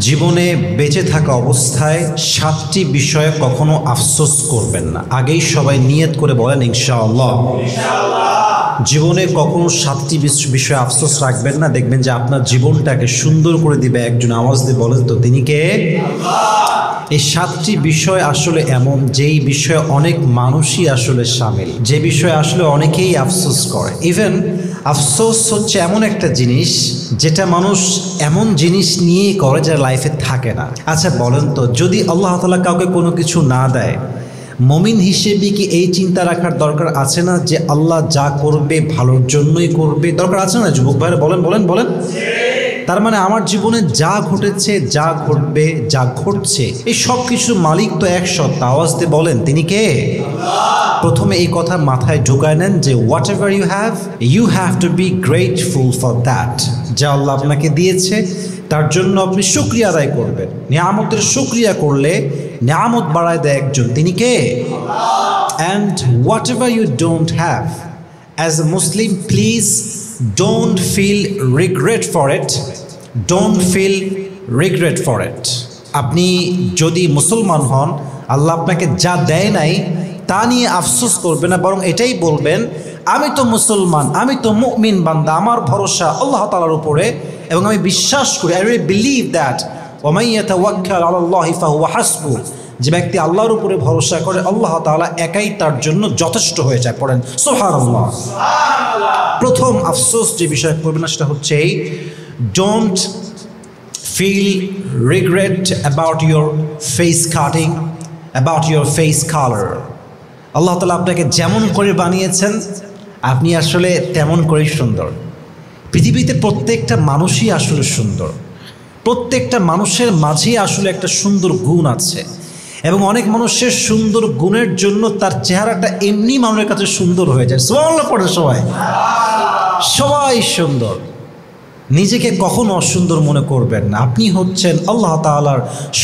জীবনে বেঁচে থাকা অবস্থায় 7টি বিষয়ে কখনো আফসোস করবেন না। আগেই সবাই নিয়ত করে বলেন ইনশাআল্লাহ। জীবনে কখনো 7টি বিষয়ে আফসোস রাখবেন না, দেখবেন যে আপনার জীবনটাকে সুন্দর করে দিবে একজন। আওয়াজ দিয়ে বলেন তো তিনি কে? এই 7টি বিষয় আসলে এমন, যেই বিষয়ে অনেক মানুষই আসলে শামিল, যে বিষয়ে আসলে অনেকেই আফসোস করে। ইভেন আফসোস হচ্ছে এমন একটা জিনিস যেটা মানুষ এমন জিনিস নিয়েই করে যা লাইফে থাকে না। আচ্ছা বলেন তো, যদি আল্লাহ তাআলা কাউকে কোনো কিছু না দেয়, মুমিন হিসেবে কি এই চিন্তা রাখার দরকার আছে না যে আল্লাহ যা করবে ভালোর জন্যই করবে? দরকার আছে না যুবক ভাইরা? বলেন বলেন বলেন। তার মানে আমার জীবনে যা ঘটেছে, যা ঘটবে, যা ঘটছে, এই সব কিছুর মালিক তো এক সত্তা। আওয়াজ দিয়ে বলেন তিনি কে? প্রথমে এই কথা মাথায় ঢুকায় নেন যে whatever you have to be grateful for that. যা আল্লাহ আপনাকে দিয়েছে তার জন্য আপনি শুকরিয়া আদায় করবেন। নিয়ামতের শুকরিয়া করলে নিয়ামত বাড়ায় দেয় একজন, তিনি কে? And whatever you don't have, as a Muslim please don't feel regret for it. Don't feel regret for it. আপনি যদি মুসলমান হন, আল্লাহ আপনাকে যা দেয় নাই তা নিয়ে আফসোস করবেন না, বরং এটাই বলবেন আমি তো মুসলমান, আমি তো মুমিন বান্দা, আমার ভরসা আল্লাহ তাআলার উপরে, এবং আমি বিশ্বাস করি, I really believe that ওয়া মান ইয়াতাওয়াক্কাল আলাল্লাহি ফাহুয়া হাসবুহ। যে ব্যক্তি আল্লাহর উপরে ভরসা করে, আল্লাহ তাআলা একাই তার জন্য যথেষ্ট হয়ে যায়। পড়েন সুবহানাল্লাহ। প্রথম আফসোস যে বিষয় করবেন না সেটা হচ্ছে don't feel regret about your face cutting, about your face colour. Allah তাআলা আপনাকে যেমন করে বানিয়েছেন আপনি আসলে তেমন করেই সুন্দর। পৃথিবীতে প্রত্যেকটা মানুষই আসলে সুন্দর, প্রত্যেকটা মানুষের মাঝেই আসলে একটা সুন্দর গুণ আছে, এবং অনেক মানুষের সুন্দর গুণের জন্য তার চেহারাটা এমনি মানুষের কাছে সুন্দর হয়ে যায়। সুবহানাল্লাহ পড়ে সবাই। সবাই সুন্দর, নিজেকে কখনো অসুন্দর মনে করবেন না। আপনি হচ্ছেন আল্লাহ তাআলার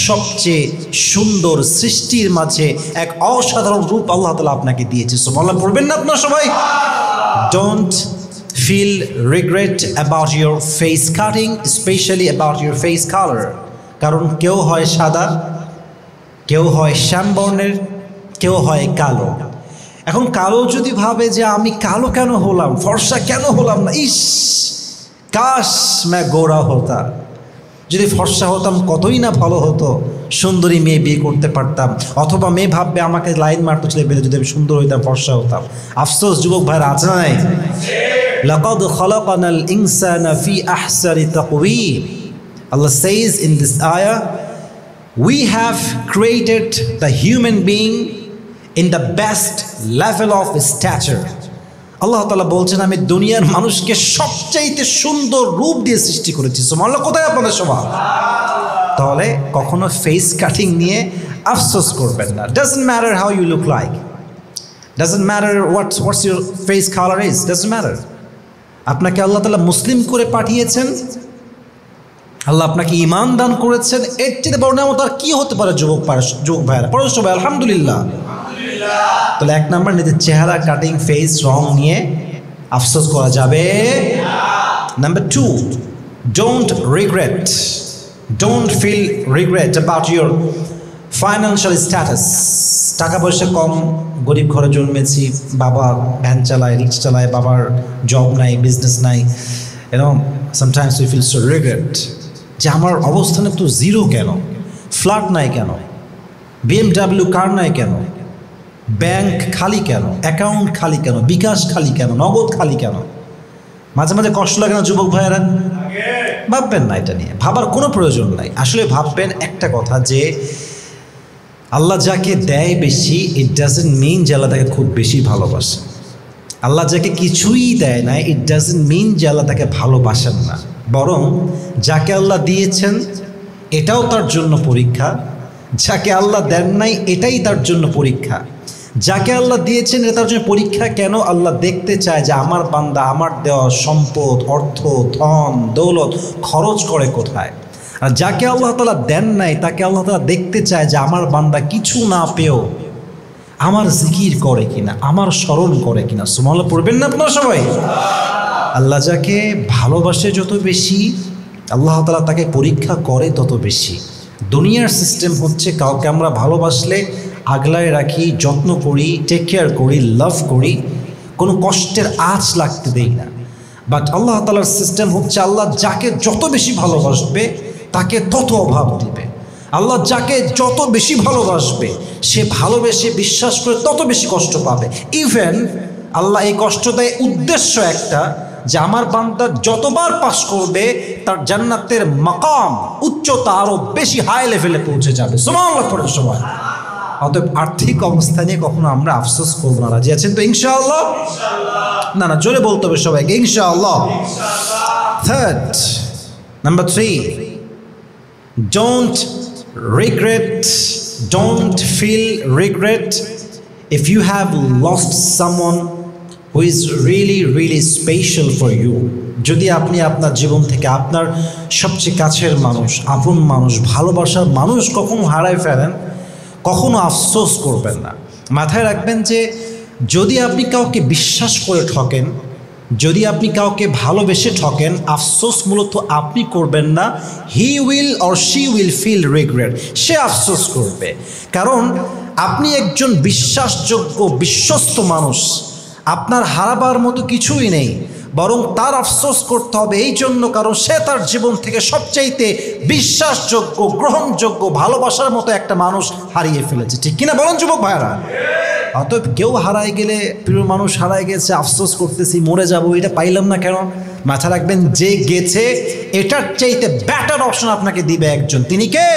সবচেয়ে সুন্দর সৃষ্টির মাঝে এক অসাধারণ রূপ আল্লাহ তাআলা আপনাকে দিয়েছে। সুবহানাল্লাহ পড়বেন না আপনারা সবাই? Don't feel regret about your face cutting, especially about your face color. কারণ কেউ হয় সাদা, কেউ হয় শ্যামবর্ণের, কেউ হয় কালো। এখন কালো যদি ভাবে যে আমি কালো কেন হলাম, ফর্সা কেন হলাম না, ইস কাশ মে গোরা হতা, যদি ফর্সা হতাম কতই না ভালো হতো, সুন্দরী মেয়ে বিয়ে করতে পারতাম। অথবা মেয়ে ভাববে আমাকে লাইন মারতে চলে বেঁধে, যদি আমি সুন্দর হইতাম, ফর্সা হতাম। আফসোস যুবক ভাইরা আছে না নাই? لَقَدْ خَلَقْنَا الْإِنسَانَ فِي أَحْسَنِ تَقْوِيمٍ. Allah says in this ayah, we have created the human being in the best level of stature. আল্লাহ তাআলা বলছেন আমি দুনিয়ার মানুষকে সবচাইতে সুন্দর রূপ দিয়ে সৃষ্টি করেছি। সুবহানাল্লাহ। কোথায় আপনাদের সবার? তাহলে কখনো ফেস কাটিং নিয়ে আফসোস করবেন না। Doesn't matter how you look like, doesn't matter what's your face color is, doesn't matter. আপনাকে আল্লাহ তাআলা মুসলিম করে পাঠিয়েছেন, আল্লাহ আপনাকে ঈমান দান করেছেন, এর চেয়ে বড় নিয়ামত আর কি হতে পারে? যুবক ভাইরা পড়ো সবাই আলহামদুলিল্লাহ। তাহলে 1 নাম্বার, নিজের চেহারা কাটিং, ফেস রং নিয়ে আফসোস করা যাবে। Number 2, don't regret, don't feel regret about your financial status. টাকা পয়সা কম, গরিব ঘরে জন্মেছি, বাবা ভ্যান চালায়, রিক্সা চালায়, বাবার জব নাই, বিজনেস নাই। Sometimes we feel so regret যে আমার অবস্থানে তো জিরো কেন, ফ্ল্যাট নাই কেন, BMW কার নাই কেন, ব্যাংক খালি কেন, অ্যাকাউন্ট খালি কেন, বিকাশ খালি কেন, নগদ খালি কেন। মাঝে মাঝে কষ্ট লাগে না যুবক ভাইয়েরা? ভাববেন না, এটা নিয়ে ভাবার কোনো প্রয়োজন নাই। আসলে ভাববেন একটা কথা, যে আল্লাহ যাকে দেয় বেশি, ইট ডাজন্ট মিন যে আল্লাহ তাকে খুব বেশি ভালোবাসে। আল্লাহ যাকে কিছুই দেয় না, ইট ডাজন্ট মিন যে আল্লাহ তাকে ভালোবাসেন না। বরং যাকে আল্লাহ দিয়েছেন এটাও তার জন্য পরীক্ষা, যাকে আল্লাহ দেন নাই এটাই তার জন্য পরীক্ষা। যাকে আল্লাহ দিয়েছেন এটা তার জন্য পরীক্ষা। কেন? আল্লাহ দেখতে চায় যে আমার বান্দা আমার দেওয়া সম্পদ, অর্থ, ধন, দৌলত খরচ করে কোথায়। আর যাকে আল্লাহ তাআলা দেন নাই তাকে আল্লাহ তাআলা দেখতে চায় যে আমার বান্দা কিছু না পেয়েও আমার জিকির করে কিনা, আমার স্মরণ করে কিনা। সুবহানাল্লাহ পড়বেন না আপনারা সবাই? আল্লাহ যাকে ভালোবাসে যত বেশি, আল্লাহ তাআলা তাকে পরীক্ষা করে তত বেশি। দুনিয়ার সিস্টেম হচ্ছে কাউকে আমরা ভালোবাসলে আগলায় রাখি, যত্ন করি, টেক কেয়ার করি, লাভ করি, কোনো কষ্টের আঁচ লাগতে দেই না। বাট আল্লাহ তাআলার সিস্টেম হচ্ছে আল্লাহ যাকে যত বেশি ভালোবাসবে তাকে তত অভাব দিবে। আল্লাহ যাকে যত বেশি ভালোবাসবে সে ভালোবেসে বিশ্বাস করে তত বেশি কষ্ট পাবে। ইভেন আল্লাহ এই কষ্ট দেয় উদ্দেশ্য একটা, যে আমার বান্দা যতবার পাস করবে তার জান্নাতের মাকাম উচ্চতা আরো বেশি হাই লেভেলে পৌঁছে যাবে। সুবহানাল্লাহ পড়ে সবাই। অতএব আর্থিক অবস্থা নিয়ে কখনো আমরা আফসোস করবো না। রাজি আছেন তো ইনশাআল্লাহ? না না, জোরে বলতে হবে সবাইকে ইনশাআল্লাহ। Third, number 3, don't feel regret if you have lost someone who is really special for you. যদি আপনি আপনার জীবন থেকে আপনার সবচেয়ে কাছের মানুষ, আপন মানুষ, ভালোবাসার মানুষ কখনো হারায় ফেলেন, কখনো আফসোস করবেন না। মাথায় রাখবেন যে যদি আপনি কাউকে বিশ্বাস করে ঠকেন, যদি আপনি কাউকে ভালোবেসে ঠকেন, আফসোস মূলত আপনি করবেন না, he will or she will feel regret, সে আফসোস করবে। কারণ আপনি একজন বিশ্বাসযোগ্য বিশ্বস্ত মানুষ, আপনার হারাবার মতো কিছুই নেই, বরং তার আফসোস করতে হবে এই জন্য কারণ সে তার জীবন থেকে সবচাইতে বিশ্বাসযোগ্য, গ্রহণযোগ্য, ভালোবাসার মতো একটা মানুষ হারিয়ে ফেলেছে। ঠিক কিনা বলেন যুবক ভাইরা? অতএব কেউ হারায় গেলে, প্রিয় মানুষ হারায় গেছে, আফসোস করতেছি মরে যাব, এটা পাইলাম না কেন, মাথা রাখবেন যে গেছে এটার চাইতে বেটার অপশন আপনাকে দিবে একজন, তিনি কে?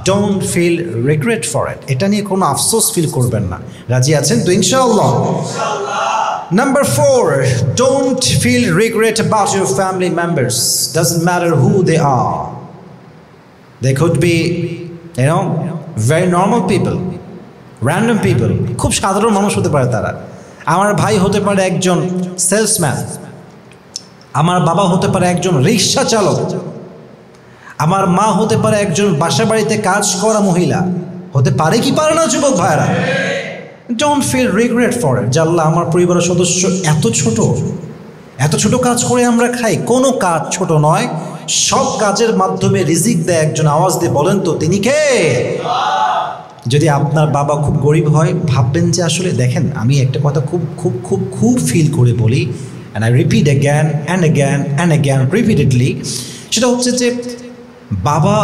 Don't feel regret for it, এটা নিয়ে কোনো আফসোস ফিল করবেন না। রাজি আছেন তো ইনশাআল্লাহ? Number 4, don't feel regret about your family members. Doesn't matter who they are. They could be, very normal people, random people. খুব সাধারণ মানুষ হতে পারে তারা। আমার ভাই হতে পারে একজন সেলসম্যান, আমার বাবা হতে পারে একজন রিক্সা চালক, আমার মা হতে পারে একজন বাসা বাড়িতে কাজ করা মহিলা, হতে পারে কি পারে না যুবক ভাইরা? Don't feel regret for it. আল্লাহ আমার পরিবারের সদস্য এত ছোট কাজ করে আমরা খাই। কোনো কাজ ছোট নয়, সব কাজের মাধ্যমে রিজিক দেয় একজন। আওয়াজ দিয়ে বলেন তো তিনি কে? যদি আপনার বাবা খুব গরিব হয়, ভাববেন যে আসলে দেখেন আমি একটা কথা খুব খুব খুব খুব ফিল করে বলি, and I repeat again and again repeatedly, সেটা হচ্ছে যে বাবা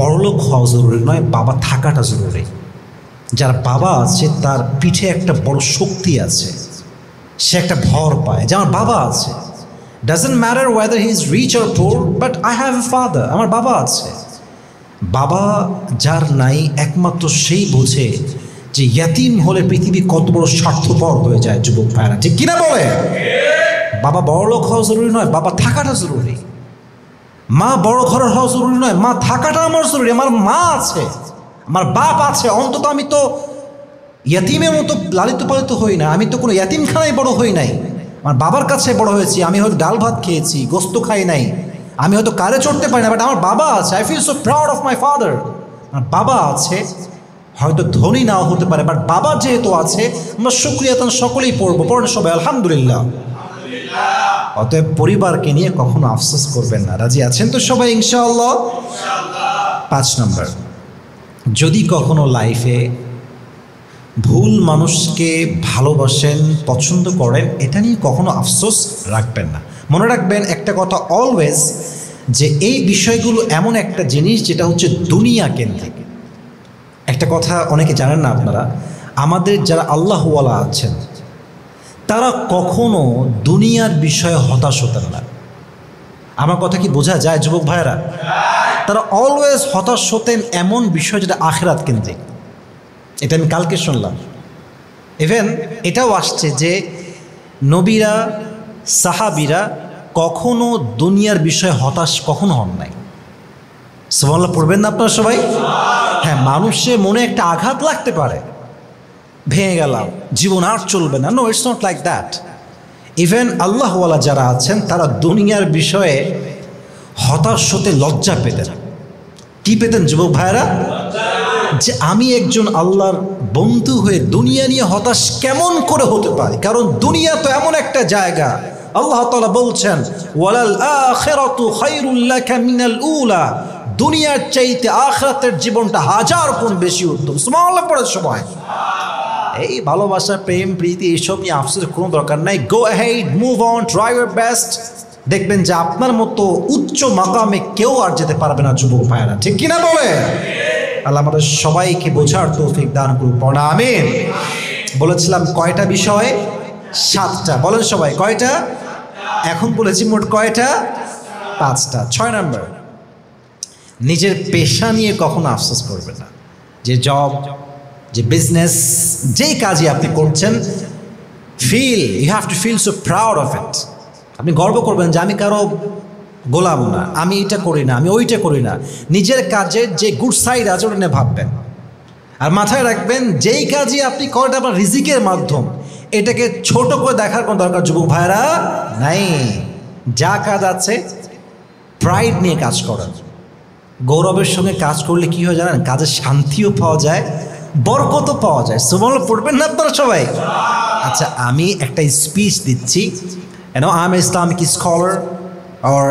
বড়লোক হওয়া জরুরি নয়, বাবা থাকাটা জরুরি। যার বাবা আছে তার পিঠে একটা বড় শক্তি আছে, সে একটা ভর পায় যে আমার বাবা আছে। Doesn't matter whether he is rich or poor, but I have a father, আমার বাবা আছে। বাবা যার নাই একমাত্র সেই বোঝে যে ইয়াতিম হলে পৃথিবী কত বড় স্বার্থপর হয়ে যায়। যুবক ভাইরা ঠিক কিনা বলে? বাবা বড়লোক হওয়া জরুরি নয়, বাবা থাকাটা জরুরি। মা বড় ঘরের হওয়া জরুরি নয়, মা থাকাটা আমার জরুরি। আমার মা আছে, আমার বাপ আছে, অন্তত আমি তো ইয়াতিমের মতো লালিত পালিত হই না, আমি তো কোনো ইয়াতিমখানায় বড় হই নাই, আমার বাবার কাছে বড় হয়েছি। আমি হয়তো ডাল ভাত খেয়েছি, গোস্ত খাই নাই, আমি হয়তো কারে চড়তে পারি না, বাট আমার বাবা আছে। I feel so proud of my father. আমার বাবা আছে, হয়তো ধনী নাও হতে পারে, বাট বাবা যেহেতু আছে আমরা শুকরিয়া তান সকলেই পড়েন সবাই আলহামদুলিল্লাহ। অতএব পরিবারকে নিয়ে কখনো আফসোস করবেন না। রাজি আছেন তো সবাই ইনশাআল্লাহ? 5 নম্বর, যদি কখনো লাইফে ভুল মানুষকে ভালোবাসেন, পছন্দ করেন, এটা নিয়ে কখনো আফসোস রাখবেন না। মনে রাখবেন একটা কথা অলওয়েজ, যে এই বিষয়গুলো এমন একটা জিনিস যেটা হচ্ছে দুনিয়া কেন্দ্রিক। একটা কথা অনেকে জানেন না আপনারা, আমাদের যারা আল্লাহওয়ালা আছেন তারা কখনো দুনিয়ার বিষয়ে হতাশ হতেন না। আমার কথা কি বোঝা যায় যুবক ভাইয়েরা? তারা অলওয়েজ হতাশ হতেন এমন বিষয় যেটা আখিরাত কেন্দ্রিক। এটা আমি কালকে শুনলাম। ইভেন এটাও আসছে যে নবীরা, সাহাবীরা কখনো দুনিয়ার বিষয়ে হতাশ কখনো হন নাই। সুবহানাল্লাহ পড়বেন না আপনারা সবাই? হ্যাঁ, মানুষের মনে একটা আঘাত লাগতে পারে, ভেঙে গেলাম, জীবন আর চলবে না। No, it's not like that. Even আল্লাহওয়ালা যারা আছেন তারা দুনিয়ার বিষয়ে হতাশ হতে লজ্জা পেতেন। কি পেতেন যুবক ভাইয়েরা? যে আমি একজন আল্লাহর বন্ধু হয়ে দুনিয়া নিয়ে হতাশ কেমন করে হতে পারি? কারণ দুনিয়া তো এমন একটা জায়গা, আল্লাহ তাআলা বলছেন ওয়ালাল আখিরাতু খায়রুল লাকা মিনাল উলা, দুনিয়ার চাইতে আখিরাতের জীবনটা 1000 গুণ বেশি উত্তম। সুবহানাল্লাহ পড়ে সবাই। এই ভালোবাসা, প্রেম, প্রীতি এইসব নিয়ে আফসোসের কোনো দরকার নাই। Go ahead, move on, try your best. দেখবেন যে আপনার মতো উচ্চ মাকামে কেউ আর যেতে পারবে না যুবক ভাইয়েরা, ঠিক কিনা বলে? আল্লাহ আমাদের সবাইকে বোঝার তৌফিক দান করুন, পড়া আমিন। বলেছিলাম কয়টা বিষয়? 7টা। বলেন সবাই কয়টা? এখন বলেছি মোট কয়টা? 5টা। 6 নম্বর, নিজের পেশা নিয়ে কখনো আফসোস করবে না। যে জব, যে বিজনেস, যেই কাজই আপনি করছেন, you have to feel so proud of it. আপনি গর্ব করবেন যে আমি কারো গোলাম না, আমি এটা করি না, আমি ওইটা করি না। নিজের কাজের যে গুড সাইড আছে ওটা নিয়ে ভাববেন। আর মাথায় রাখবেন যেই কাজই আপনি করেন আপনার রিজিকের মাধ্যম, এটাকে ছোট করে দেখার কোনো দরকার যুবক ভাইরা নাই। যা কাজ আছে প্রাইড নিয়ে কাজ করেন, গৌরবের সঙ্গে কাজ করলে কি হয় জানেন? কাজের শান্তিও পাওয়া যায়, বরকতও পাওয়া যায়। সুবহানাল্লাহ পড়বেন না আপনারা সবাই? আচ্ছা, আমি একটা স্পিচ দিচ্ছি, I am Islamic scholar or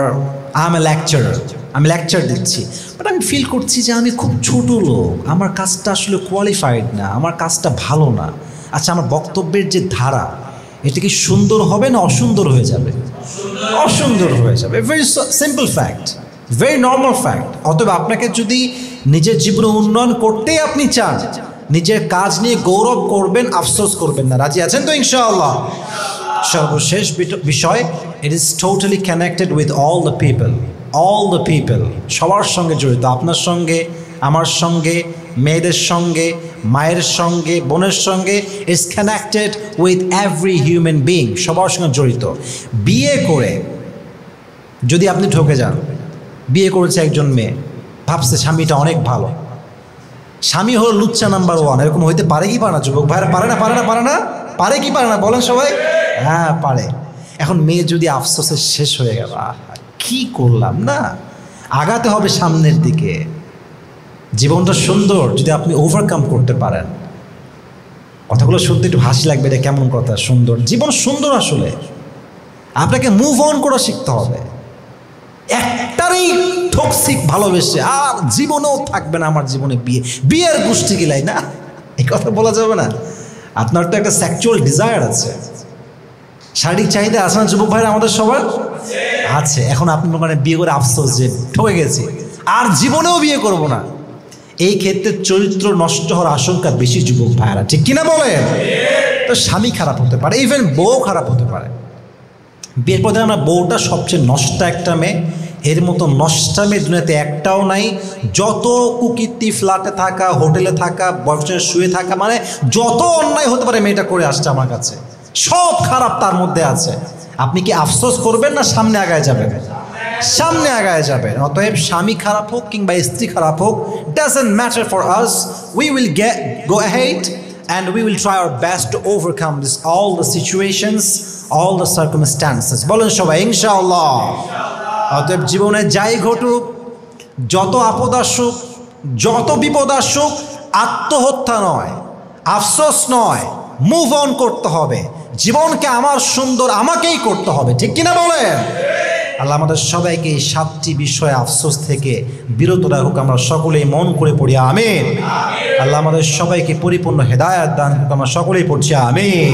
I M A lecturer, আমি লেকচার দিচ্ছি, বাট আমি ফিল করছি যে আমি খুব ছোট লোক, আমার কাজটা আসলে কোয়ালিফাইড না, আমার কাজটা ভালো না। আচ্ছা, আমার বক্তব্যের যে ধারা, এটা কি সুন্দর হবে না অসুন্দর হয়ে যাবে? অসুন্দর হয়ে যাবে। Very simple fact, very normal fact. অতএব আপনাকে যদি নিজের জীবনে উন্নয়ন করতেই আপনি চান, নিজের কাজ নিয়ে গৌরব করবেন, আফসোস করবেন না। রাজি আছেন তো ইনশাআল্লাহ? সর্বশেষ বিষয়, it is totally connected with all the people, সবার সঙ্গে জড়িত। আপনার সঙ্গে, আমার সঙ্গে, মেয়েদের সঙ্গে, মায়ের সঙ্গে, বোনের সঙ্গে, is connected with every human being, সবার সঙ্গে জড়িত। বিয়ে করে যদি আপনি ঠকে যান, বিয়ে করেছে একজন মেয়ে, ভাবছে স্বামীটা অনেক ভালো, স্বামী হলো লুচ্চা নাম্বার 1, এরকম হইতে পারে কি পারে না যুবক ভাইরা? পারে না? পারে কি পারে না বলেন সবাই? হ্যাঁ পারে। এখন মেয়ে যদি আফসোসে শেষ হয়ে গেল, কি করলাম না, আগাতে হবে সামনের দিকে। জীবনটা সুন্দর যদি আপনি ওভারকাম করতে পারেন। কথাগুলো শুনতে একটু হাসি লাগবে, এটা কেমন কথা? সুন্দর জীবন, সুন্দর আসলে আপনাকে মুভ অন করা শিখতে হবে। একটারই টক্সিক ভালোবেসে আর জীবনেও থাকবে না আমার জীবনে বিয়ের গোষ্ঠী গিলাই না, এই কথা বলা যাবে না। আপনার তো একটা সেক্সুয়াল ডিজায়ার আছে, শারীরিক চাহিদা আছে না যুবক ভাইরা? আমাদের সবার আছে। এখন আপনি মানে বিয়ে করে আফসোস যে ঠকে গেছি, আর জীবনেও বিয়ে করব না। এই ক্ষেত্রে চরিত্র নষ্ট হওয়ার আশঙ্কা বেশি যুবক ভাইরা, ঠিক কিনা বলেন? তো স্বামী খারাপ হতে পারে, ইভেন বউ খারাপ হতে পারে। বিয়ের পর আমরা বউটা সবচেয়ে নষ্টা একটা মেয়ে, এর মতো নষ্টা মেয়ে দুনিয়াতে একটাও নাই। যত কুকীর্তি, ফ্ল্যাটে থাকা, হোটেলে থাকা, বয়ফ্রেন্ডের শুয়ে থাকা, মানে যত অন্যায় হতে পারে মেয়েটা করে আসছে আমার কাছে, সব খারাপ তার মধ্যে আছে। আপনি কি আফসোস করবেন না সামনে আগায় যাবেন? সামনে আগায় যাবেন। অতএব স্বামী খারাপ হোক কিংবা স্ত্রী খারাপ হোক, doesn't matter for us, we will go ahead and we will try our best to overcome all the situations, all the circumstances. বলেন সবাই ইনশাআল্লাহ। অতএব জীবনে যাই ঘটুক, যত আপদ আসুক, যত বিপদ আসুক, আত্মহত্যা নয়, আফসোস নয়, মুভ অন করতে হবে। জীবনকে আমার সুন্দর আমাকেই করতে হবে, ঠিক কিনা বলেন? আল্লাহ আমাদের সবাইকে এই 7টি বিষয়ে আফসোস থেকে বিরত রাখুক, আমরা সকলেই মন করে পড়ি আমিন। আল্লাহ আমাদের সবাইকে পরিপূর্ণ হেদায়েত দান করুক, আমরা সকলেই পড়ছি আমিন।